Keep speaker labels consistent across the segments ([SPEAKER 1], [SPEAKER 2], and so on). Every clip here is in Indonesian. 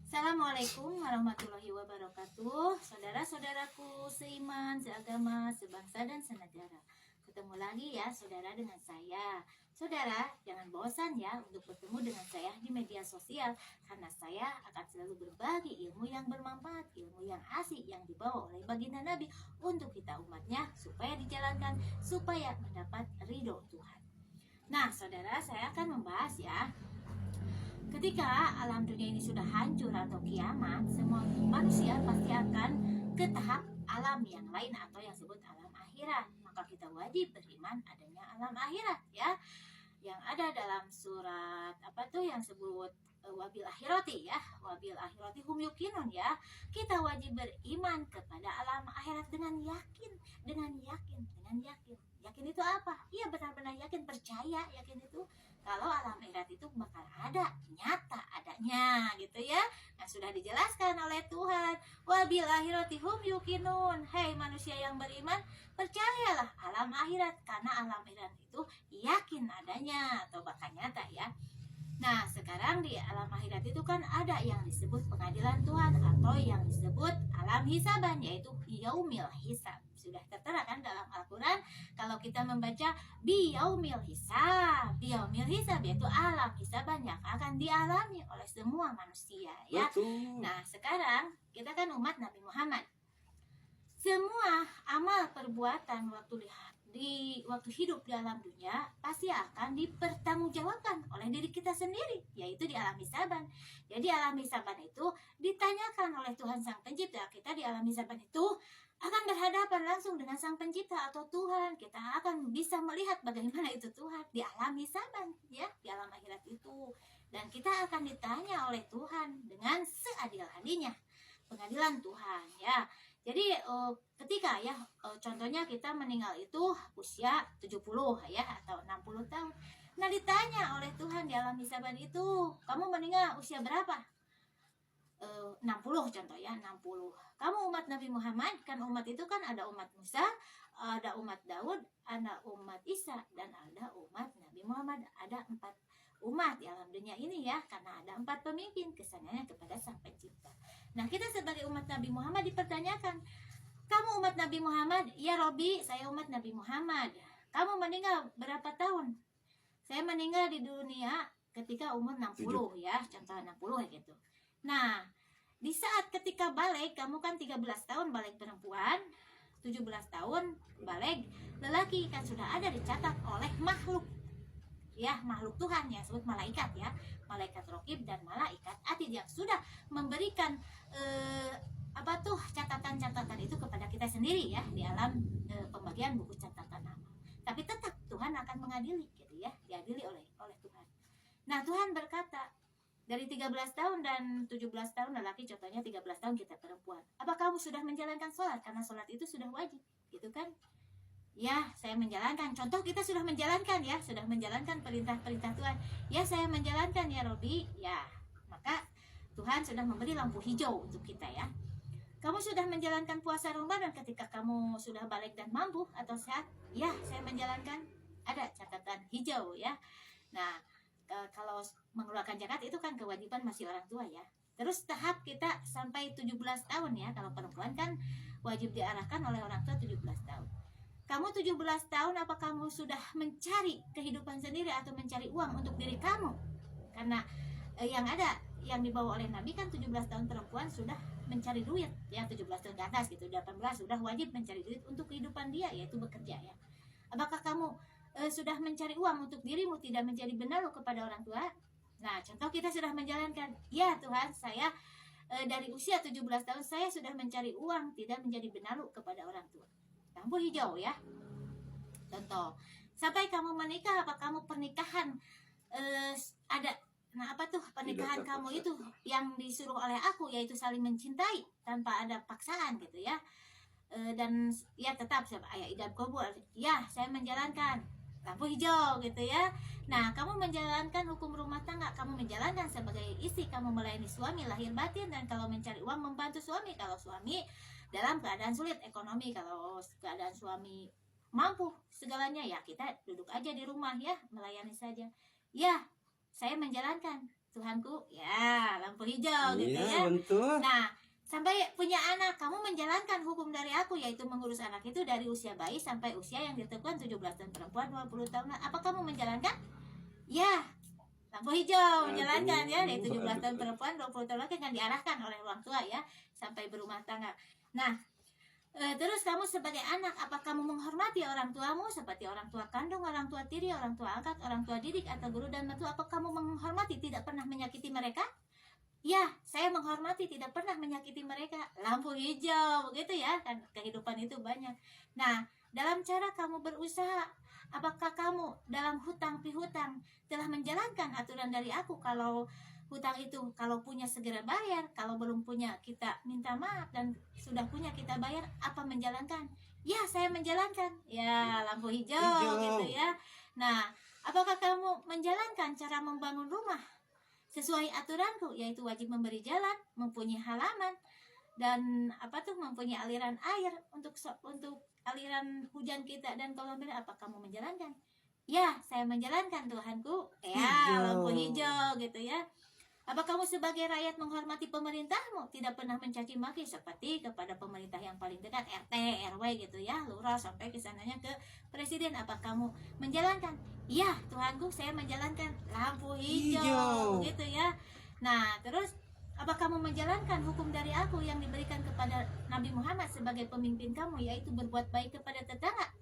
[SPEAKER 1] Assalamualaikum warahmatullahi wabarakatuh. Saudara-saudaraku seiman, seagama, sebangsa dan senegara. Ketemu lagi ya saudara dengan saya. Saudara, jangan bosan ya untuk bertemu dengan saya di media sosial, karena saya akan selalu berbagi ilmu yang bermanfaat, ilmu yang asik yang dibawa oleh baginda Nabi untuk kita umatnya, supaya dijalankan, supaya mendapat ridho Tuhan. Nah saudara, saya akan membahas ya, ketika alam dunia ini sudah hancur atau kiamat, semua manusia pasti akan ke tahap alam yang lain atau yang disebut alam akhirat. Maka kita wajib beriman adanya alam akhirat ya. Yang ada dalam surat apa tuh yang sebut wabil akhirati ya, wabil akhirati hum yukinun ya. Kita wajib beriman kepada alam akhirat dengan yakin, dengan yakin, dengan yakin. Yakin itu apa? Iya, benar-benar yakin, percaya, yakin itu kalau alam akhirat itu bakal ada, nyata adanya gitu ya. Nah, sudah dijelaskan oleh Tuhan, wabil akhirati hum yukinun. Hei manusia yang beriman, percayalah alam akhirat, karena alam akhirat itu yakin adanya atau bakal nyata ya. Nah, sekarang di alam akhirat itu kan ada yang disebut pengadilan Tuhan atau yang disebut alam hisaban, yaitu yaumil hisab. Sudah tertera kan dalam Al-Quran kalau kita membaca biyaumil hisab. Biyaumil hisab yaitu alam hisaban yang akan dialami oleh semua manusia ya.
[SPEAKER 2] Betul.
[SPEAKER 1] Nah, sekarang kita kan umat Nabi Muhammad. Semua amal perbuatan waktu hidup di alam dunia pasti akan dipertanggungjawabkan oleh diri kita sendiri, yaitu di alam hisaban. Jadi alam hisaban itu ditanyakan oleh Tuhan Sang Pencipta. Kita di alam hisaban itu akan berhadapan langsung dengan Sang Pencipta atau Tuhan. Kita akan bisa melihat bagaimana itu Tuhan di alam hisaban ya, di alam akhirat itu. Dan kita akan ditanya oleh Tuhan dengan seadil-adilnya, pengadilan Tuhan ya. Jadi ketika ya contohnya kita meninggal itu usia 70 ya atau 60 tahun. Nah, ditanya oleh Tuhan di alam hisaban itu, kamu meninggal usia berapa? 60 contoh ya, 60. Kamu umat Nabi Muhammad, kan umat itu kan ada umat Musa, ada umat Daud, ada umat Isa, dan ada umat Nabi Muhammad. Ada 4 umat di alam dunia ini ya, karena ada 4 pemimpin, kesannya kepada Sang Pencipta. Nah, kita sebagai umat Nabi Muhammad dipertanyakan, kamu umat Nabi Muhammad? Ya Robi, saya umat Nabi Muhammad. Kamu meninggal berapa tahun? Saya meninggal di dunia ketika umur 60 ya, contoh 60 gitu. Nah, di saat ketika balik, kamu kan 13 tahun balik perempuan, 17 tahun balik lelaki, kan sudah ada dicatat oleh makhluk ya, makhluk Tuhan yang disebut malaikat ya, malaikat rokib dan malaikat atid yang sudah memberikan catatan-catatan itu kepada kita sendiri ya di alam pembagian buku catatan nama. Tapi tetap Tuhan akan mengadili gitu ya, diadili oleh Tuhan. Nah, Tuhan berkata, dari 13 tahun dan 17 tahun lelaki, contohnya 13 tahun kita perempuan, apa kamu sudah menjalankan sholat? Karena sholat itu sudah wajib gitu kan. Ya, saya menjalankan. Contoh kita sudah menjalankan ya, sudah menjalankan perintah-perintah Tuhan. Ya, saya menjalankan ya Robi. Ya, maka Tuhan sudah memberi lampu hijau untuk kita ya. Kamu sudah menjalankan puasa Ramadan ketika kamu sudah balik dan mampu atau sehat? Ya, saya menjalankan. Ada catatan hijau ya. Nah, kalau mengeluarkan zakat itu kan kewajiban masih orang tua ya. Terus tahap kita sampai 17 tahun ya. Kalau perempuan kan wajib diarahkan oleh orang tua 17 tahun. Kamu 17 tahun, apa kamu sudah mencari kehidupan sendiri atau mencari uang untuk diri kamu? Karena yang ada, yang dibawa oleh Nabi kan 17 tahun perempuan sudah mencari duit ya, 17 tahun ke atas gitu, 18 sudah wajib mencari duit untuk kehidupan dia, yaitu bekerja ya. Apakah kamu sudah mencari uang untuk dirimu, tidak menjadi benalu kepada orang tua? Nah, contoh kita sudah menjalankan, ya Tuhan, saya dari usia 17 tahun saya sudah mencari uang, tidak menjadi benalu kepada orang tua. Lampu hijau ya. Contoh, sampai kamu menikah, apa kamu pernikahan ada, nah apa tuh pernikahan kamu itu yang disuruh oleh aku, yaitu saling mencintai tanpa ada paksaan gitu ya. Dan ya tetap ayat idam kabul, ya saya menjalankan, lampu hijau gitu ya. Nah, kamu menjalankan hukum rumah tangga, kamu menjalankan sebagai istri, kamu melayani suami lahir batin, dan kalau mencari uang membantu suami, kalau suami dalam keadaan sulit ekonomi, kalau keadaan suami mampu segalanya ya kita duduk aja di rumah ya, melayani saja. Ya, saya menjalankan Tuhanku ya, lampu hijau gitu
[SPEAKER 2] Iya,
[SPEAKER 1] ya.
[SPEAKER 2] betul.
[SPEAKER 1] Nah, sampai punya anak, kamu menjalankan hukum dari aku, yaitu mengurus anak itu dari usia bayi sampai usia yang ditentukan 17 tahun perempuan, 20 tahun. Apa kamu menjalankan? Ya, lampu hijau menjalankan ya, dari 17 tahun perempuan, 20 tahun lagi kan diarahkan oleh orang tua ya, sampai berumah tangga. Nah, terus kamu sebagai anak, apa kamu menghormati orang tuamu seperti orang tua kandung, orang tua tiri, orang tua angkat, orang tua didik atau guru dan mertua? Apa kamu menghormati, tidak pernah menyakiti mereka? Ya, saya menghormati, tidak pernah menyakiti mereka. Lampu hijau, begitu ya kan, kehidupan itu banyak. Nah, dalam cara kamu berusaha, apakah kamu dalam hutang pihutang telah menjalankan aturan dari aku? Kalau hutang itu, kalau punya segera bayar, kalau belum punya kita minta maaf, dan sudah punya kita bayar, apa menjalankan? Ya, saya menjalankan. Ya, lampu hijau gitu ya. Nah, apakah kamu menjalankan cara membangun rumah sesuai aturanku, yaitu wajib memberi jalan, mempunyai halaman, dan mempunyai aliran air untuk aliran hujan kita dan kolam air? Apa kamu menjalankan? Ya, saya menjalankan Tuhanku. Ya, lampu hijau gitu ya. Apa kamu sebagai rakyat menghormati pemerintahmu, tidak pernah mencaci maki seperti kepada pemerintah yang paling dekat, RT, RW gitu ya, lurah sampai kesananya ke presiden? Apa kamu menjalankan? Ya, Tuhanku, saya menjalankan. Lampu hijau gitu ya. Nah, terus apa kamu menjalankan hukum dari aku yang diberikan kepada Nabi Muhammad sebagai pemimpin kamu, yaitu berbuat baik kepada tetangga?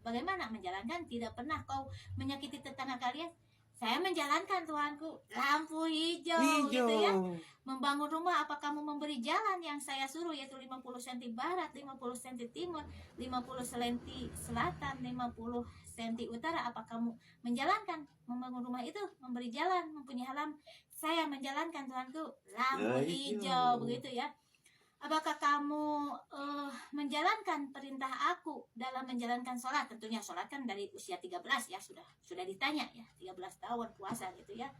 [SPEAKER 1] Bagaimana menjalankan? Tidak pernah kau menyakiti tetangga kalian? Saya menjalankan Tuhanku. Lampu hijau gitu ya. Membangun rumah, apa kamu memberi jalan yang saya suruh, yaitu 50 cm barat, 50 cm timur, 50 cm selatan, 50 cm utara? Apa kamu menjalankan membangun rumah itu, memberi jalan, mempunyai halaman? Saya menjalankan Tuhanku. Lampu hijau begitu ya. Apakah kamu menjalankan perintah aku dalam menjalankan sholat? Tentunya sholat kan dari usia 13 ya, sudah ditanya ya, 13 tahun puasa gitu ya.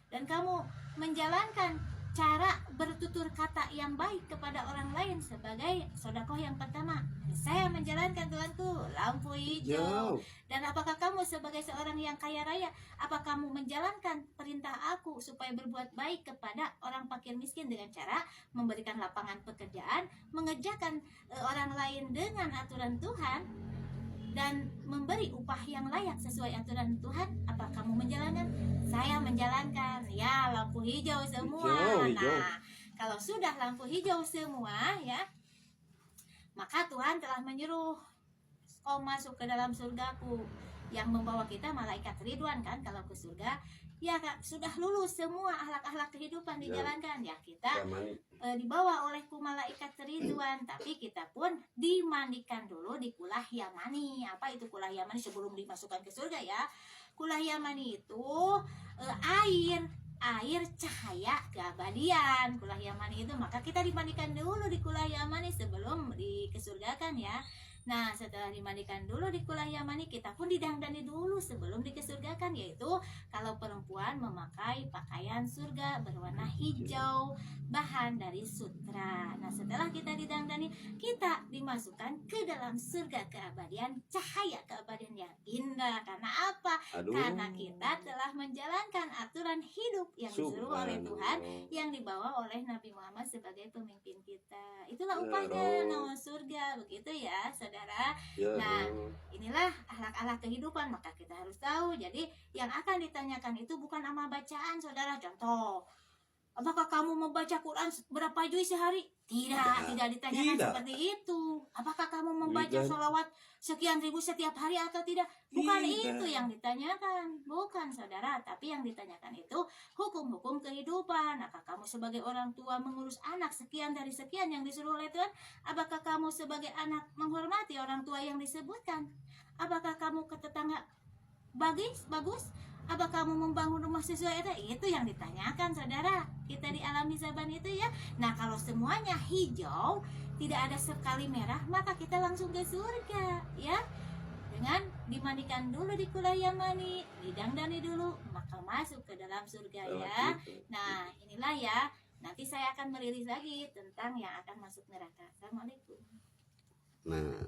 [SPEAKER 1] Dan kamu menjalankan cara bertutur kata yang baik kepada orang lain sebagai sedekah yang pertama? Saya menjalankan Tuhanku. Lampu hijau. Dan apakah kamu sebagai seorang yang kaya raya, apa kamu menjalankan perintah aku supaya berbuat baik kepada orang fakir miskin dengan cara memberikan lapangan pekerjaan, mengerjakan orang lain dengan aturan Tuhan, dan memberi upah yang layak sesuai aturan Tuhan? Apa kamu menjalankan? Saya menjalankan. Ya, lampu hijau semua. Nah, kalau sudah lampu hijau semua ya, maka Tuhan telah menyuruh kau masuk ke dalam surgaku, yang membawa kita malaikat Ridwan kan kalau ke surga. Ya Kak, sudah lulus semua akhlak-akhlak kehidupan dijalankan ya, kita dibawa olehku malaikat Ridwan. Tapi kita pun dimandikan dulu di kulah Yamani. Apa itu kulah Yamani sebelum dimasukkan ke surga ya? Kulah Yamani itu air cahaya keabadian. Kulah Yamani itu, maka kita dimandikan dulu di kulah Yamani sebelum dikesurgakan ya. Nah, setelah dimandikan dulu di kulah Yamani, kita pun didandani dulu sebelum dikesurgakan, yaitu kalau perempuan memakai pakaian surga berwarna hijau, bahan dari sutra. Nah, setelah kita didandani, kita dimasukkan ke dalam surga keabadian, cahaya keabadian yang indah. Karena apa? Karena kita telah menjalankan aturan hidup yang disuruh oleh Tuhan, yang dibawa oleh Nabi Muhammad sebagai pemimpin kita. Itulah upahnya nama surga, begitu ya saudara. Nah, inilah akhlak-akhlak kehidupan, maka kita harus tahu. Jadi yang akan ditanyakan itu bukan amal bacaan saudara. Contoh, apakah kamu membaca Quran berapa juz sehari? Tidak ditanyakan seperti itu. Apakah kamu membaca sholawat sekian ribu setiap hari atau tidak? Bukan itu yang ditanyakan. Bukan saudara. Tapi yang ditanyakan itu hukum-hukum kehidupan. Apakah kamu sebagai orang tua mengurus anak sekian dari sekian yang disuruh oleh Tuhan? Apakah kamu sebagai anak menghormati orang tua yang disebutkan? Apakah kamu ke tetangga bagus? Apa kamu membangun rumah sesuai itu yang ditanyakan saudara. Kita dialami zaman itu ya. Nah, kalau semuanya hijau, tidak ada sekali merah, maka kita langsung ke surga ya, dengan dimandikan dulu di kulah Yamani, didandani dulu, maka masuk ke dalam surga ya. Nah, inilah ya, nanti saya akan merilis lagi tentang yang akan masuk neraka. Assalamualaikum.
[SPEAKER 2] Nah,